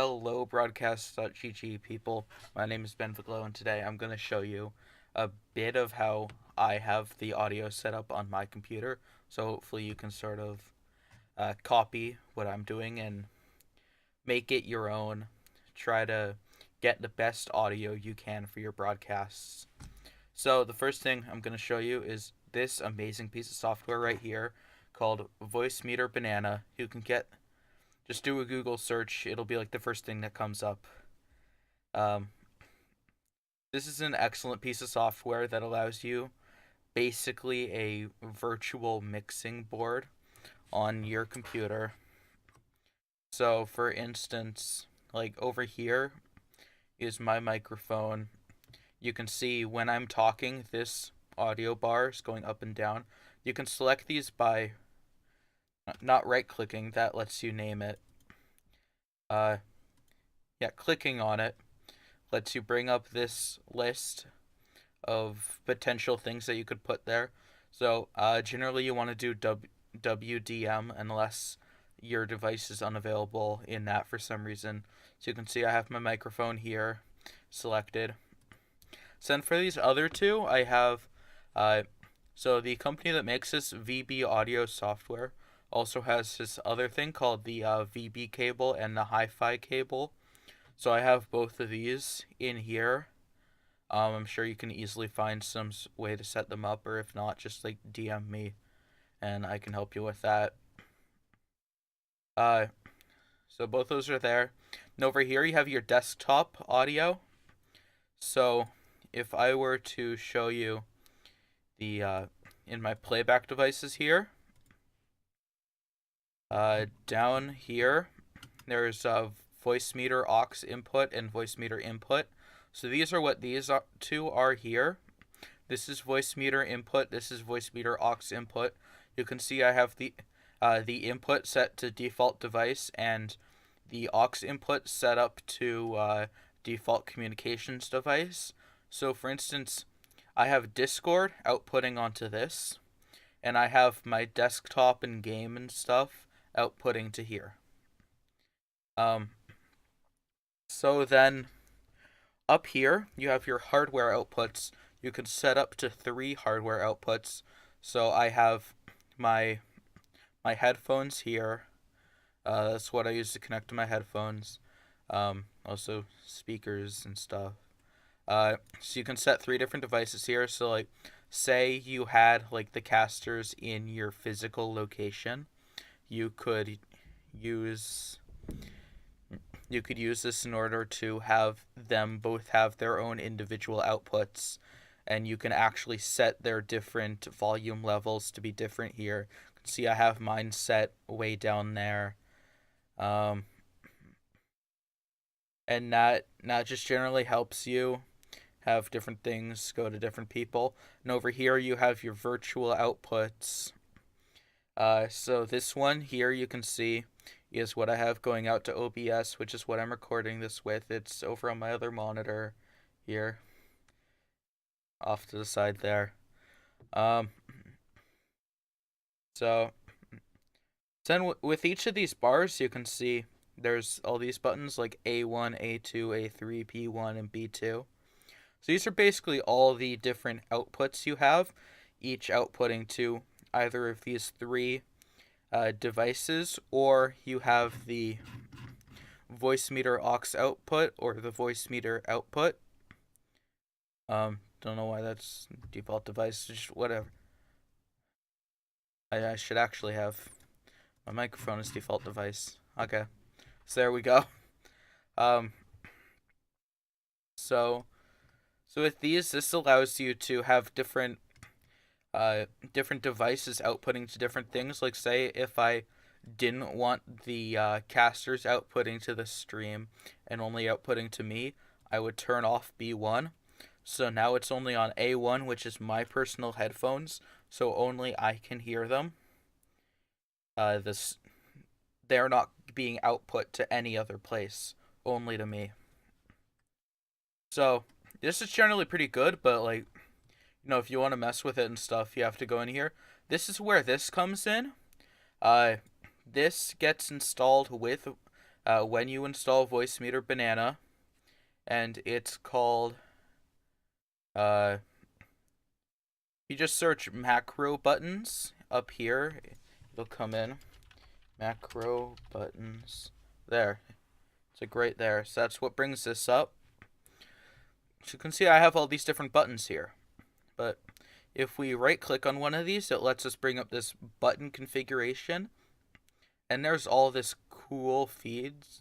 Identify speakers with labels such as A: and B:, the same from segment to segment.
A: Hello, broadcast.gg people. My name is Ben Viglo, and today I'm going to show you a bit of how I have the audio set up on my computer. So hopefully you can sort of copy what I'm doing and make it your own. Try to get the best audio you can for your broadcasts. So the first thing I'm going to show you is this amazing piece of software right here called Voicemeeter Banana. You can get just do a Google search. It'll be like the first thing that comes up. Um, this is an excellent piece of software that allows you basically a virtual mixing board on your computer. So, for instance, like over here is my microphone. You can see when I'm talking, this audio bar is going up and down. You can select these by not right clicking, that lets you name it. Yeah, clicking on it lets you bring up this list of potential things that you could put there. So generally you want to do WDM unless your device is unavailable in that for some reason. So you can see I have my microphone here selected. So then for these other two, I have, so the company that makes this VB audio software also has this other thing called the VB cable and the hi-fi cable. So I have both of these in here. I'm sure you can easily find some way to set them up, or if not, just like DM me and I can help you with that. Uh, so both those are there. And over here you have your desktop audio. So if I were to show you the in my playback devices here, down here there's a Voicemeeter aux input and Voicemeeter input. So these are what these two are here. This is Voicemeeter input. This is Voicemeeter aux input. You can see I have the input set to default device and the aux input set up to default communications device. So for instance, I have Discord outputting onto this, and I have my desktop and game and stuff outputting to here. So then up here you have your hardware outputs. You can set up to 3 hardware outputs. So I have my headphones here. That's what I use to connect to my headphones. Also speakers and stuff. So you can set 3 different devices here. So like, say you had like the casters in your physical location, you could use this in order to have them both have their own individual outputs, and you can actually set their different volume levels to be different here. You can see I have mine set way down there. And that just generally helps you have different things go to different people. And over here you have your virtual outputs. So this one here you can see is what I have going out to OBS, which is what I'm recording this with. It's over on my other monitor here, off to the side there. So then with each of these bars, you can see there's all these buttons like A1, A2, A3, P1, and B2. So these are basically all the different outputs you have, each outputting to either of these 3 devices, or you have the Voicemeeter aux output or the Voicemeeter output. Don't know why that's default device, just whatever. I should actually have my microphone as default device. Okay, so there we go. So with these, this allows you to have different devices outputting to different things. Like say if I didn't want the casters outputting to the stream and only outputting to me, I would turn off B1. So now it's only on A1, which is my personal headphones, so only I can hear them. They're not being output to any other place, only to me. So this is generally pretty good, but like, you know, if you want to mess with it and stuff, you have to go in here. This is where this comes in. This gets installed with when you install Voicemeeter Banana, and it's called, uh, you just search macro buttons up here. It'll come in macro buttons. There. It's like right there. So that's what brings this up. So you can see I have all these different buttons here. But if we right click on one of these, it lets us bring up this button configuration. And there's all this cool feeds.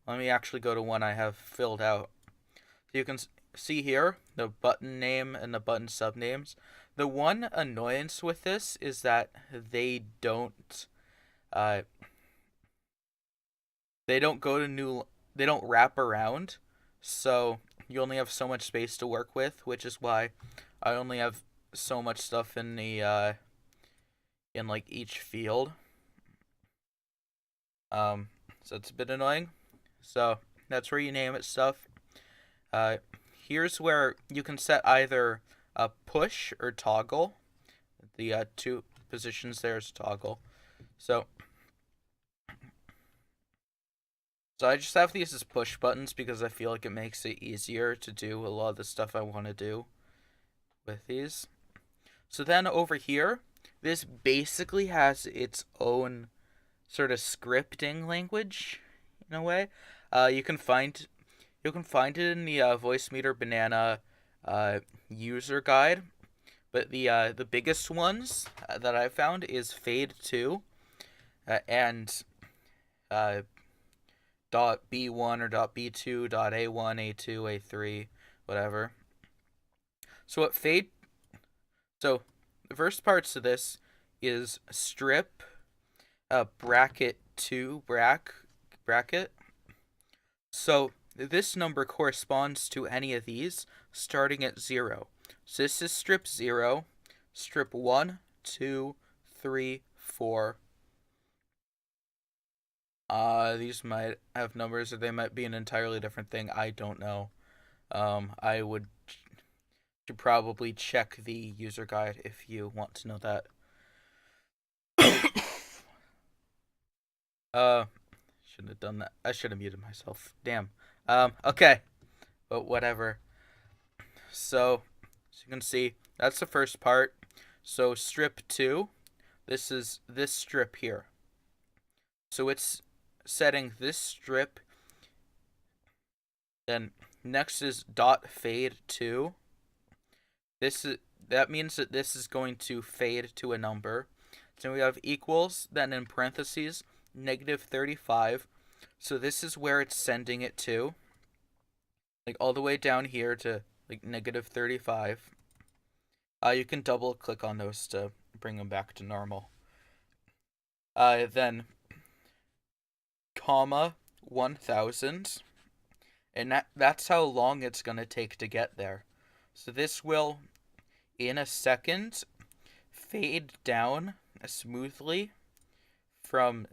A: Let me actually go to one I have filled out. So you can see here the button name and the button subnames. The one annoyance with this is that they don't uh, they don't wrap around, so you only have so much space to work with, which is why I only have so much stuff in the in like each field. So it's a bit annoying. So that's where you name it stuff. Uh, Here's where you can set either a push or toggle. The two positions there is toggle. So I just have these as push buttons because I feel like it makes it easier to do a lot of the stuff I want to do with these. So then over here, this basically has its own sort of scripting language in a way. You can find it in the Voicemeeter Banana user guide, but the biggest ones that I found is Fade 2 and dot B1 or dot B2 dot A1 A2 A3 whatever. So what Fade so the first parts of this is strip bracket 2 bracket. So this number corresponds to any of these starting at 0. So this is strip 0, strip 1, 2, 3, 4. These might have numbers or they might be an entirely different thing. I don't know. I should probably check the user guide if you want to know that. Shouldn't have done that. I should have muted myself. Damn. Okay. But whatever. So, as you can see, that's the first part. So strip 2, this is this strip here. So it's setting this strip. Then next is dot fade 2. That means that this is going to fade to a number. So we have equals, then in parentheses, -35. So this is where it's sending it to. Like all the way down here to like -35. You can double click on those to bring them back to normal. Then comma 1000. And that's how long it's going to take to get there. So this will, in a second, fade down smoothly from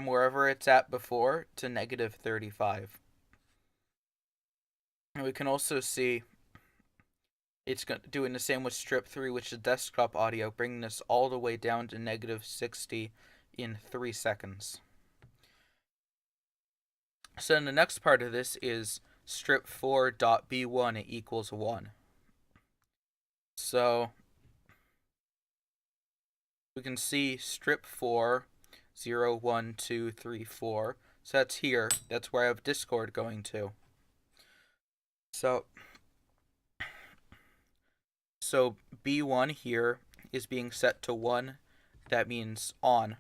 A: wherever it's at before to -35. And we can also see it's doing the same with strip 3, which is desktop audio, bringing this all the way down to -60 in 3 seconds. So then the next part of this is strip 4.b1 equals 1. So we can see strip 4, 0, 1, 2, 3, 4. So that's here. That's where I have Discord going to. So B1 here is being set to 1. That means on.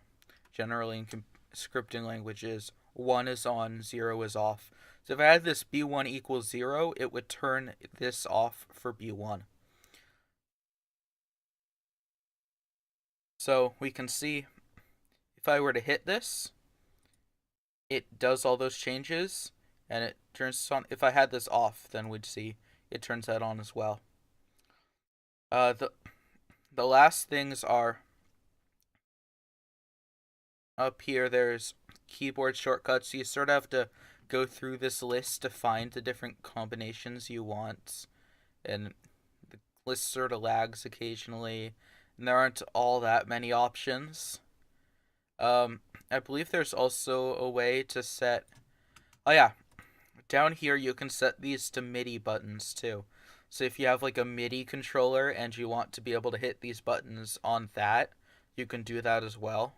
A: Generally in scripting languages, 1 is on, 0 is off. So if I had this B1 equals 0, it would turn this off for B1. So we can see if I were to hit this, it does all those changes and it turns on. If I had this off, then we'd see it turns that on as well. The last things are up here. There's keyboard shortcuts. You sort of have to go through this list to find the different combinations you want, and the list sort of lags occasionally, and there aren't all that many options. I believe there's also a way to set. Oh yeah, down here you can set these to MIDI buttons too. So if you have like a MIDI controller and you want to be able to hit these buttons on that, you can do that as well.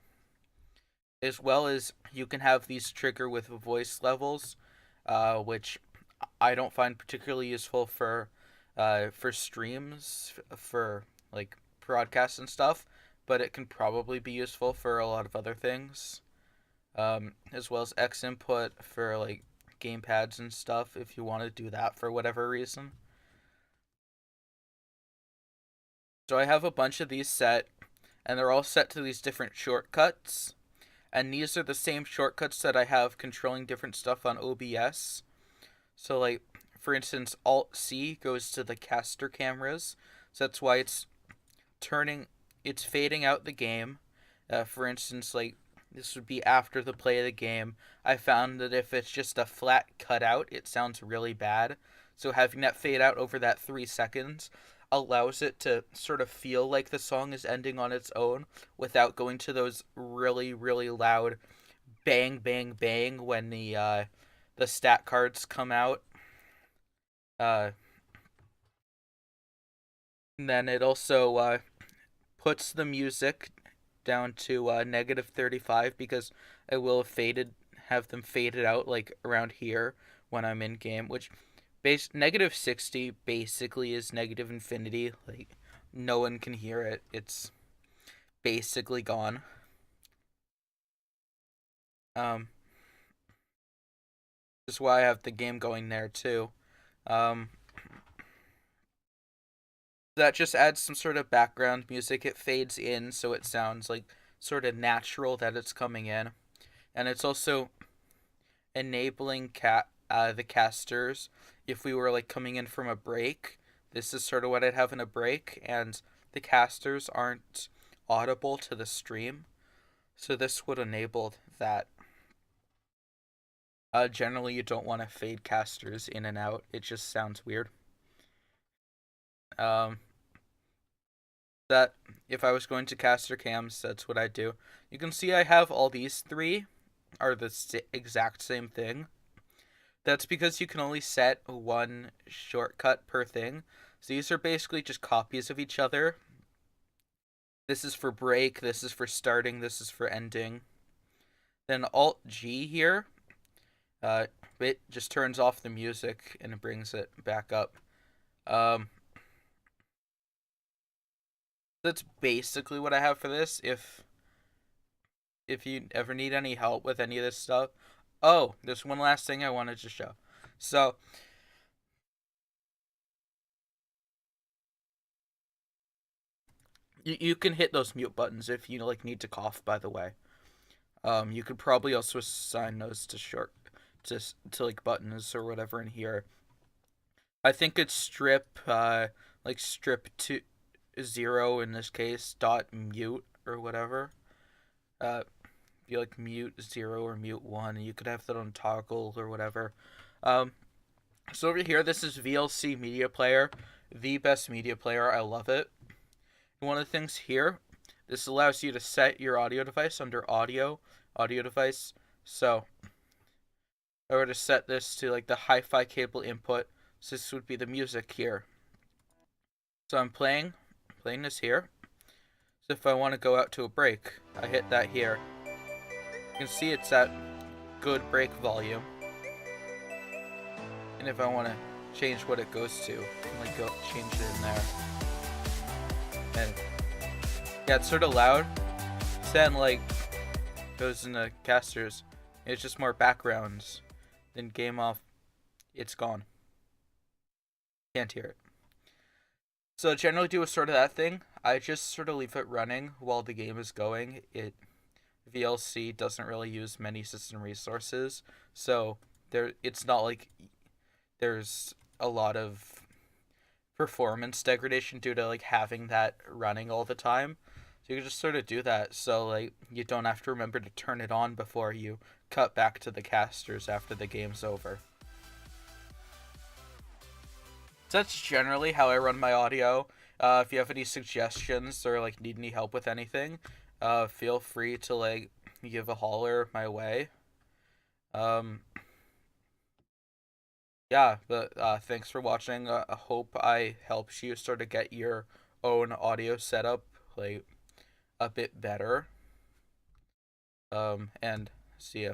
A: As well as you can have these trigger with voice levels, which I don't find particularly useful for streams, for like broadcasts and stuff, but it can probably be useful for a lot of other things. As well as X input for like gamepads and stuff if you want to do that for whatever reason. So I have a bunch of these set, and they're all set to these different shortcuts. And these are the same shortcuts that I have controlling different stuff on OBS. So like, for instance, Alt C goes to the caster cameras. So that's why it's fading out the game. For instance, like this would be after the play of the game. I found that if it's just a flat cutout, it sounds really bad. So having that fade out over that 3 seconds allows it to sort of feel like the song is ending on its own without going to those really, really loud bang, bang, bang when the stat cards come out. Uh, and then it also puts the music down to -35 because I will have them faded out like around here when I'm in game, which -60 basically is negative infinity. Like no one can hear it. It's basically gone. Um, this is why I have the game going there too. Um, that just adds some sort of background music. It fades in so it sounds like sort of natural that it's coming in, and it's also enabling the casters. If we were like coming in from a break, this is sort of what I'd have in a break, and the casters aren't audible to the stream, so this would enable that. Generally, you don't want to fade casters in and out. It just sounds weird. Um, that if I was going to caster cams, that's what I do. You can see I have all these three are the exact same thing. That's because you can only set one shortcut per thing. So these are basically just copies of each other. This is for break, this is for starting, this is for ending. Then Alt G here, it just turns off the music and it brings it back up. That's basically what I have for this. If you ever need any help with any of this stuff. Oh, there's one last thing I wanted to show. So you can hit those mute buttons if you like need to cough, by the way. You could probably also assign those to to like buttons or whatever in here. I think it's strip to 0 in this case, dot mute or whatever. You like mute 0 or mute 1, and you could have that on toggle or whatever. So over here, this is VLC Media Player, the best media player. I love it. One of the things here, this allows you to set your audio device under audio device. So I were to set this to like the hi-fi cable input, so this would be the music here. So I'm playing this here. So if I want to go out to a break, I hit that here. You can see it's at good break volume. And if I want to change what it goes to, like go change it in there. And yeah, it's sort of loud. Then like goes into casters. It's just more backgrounds. Then game off, it's gone. Can't hear it. So generally do a sort of that thing. I just sort of leave it running while the game is going. VLC doesn't really use many system resources, so it's not like there's a lot of performance degradation due to like having that running all the time. So you can just sort of do that, so like you don't have to remember to turn it on before you cut back to the casters after the game's over. So that's generally how I run my audio. If you have any suggestions or like need any help with anything, feel free to like give a holler my way. Um, yeah, but thanks for watching. I hope I helped you sort of get your own audio setup like a bit better. And see ya.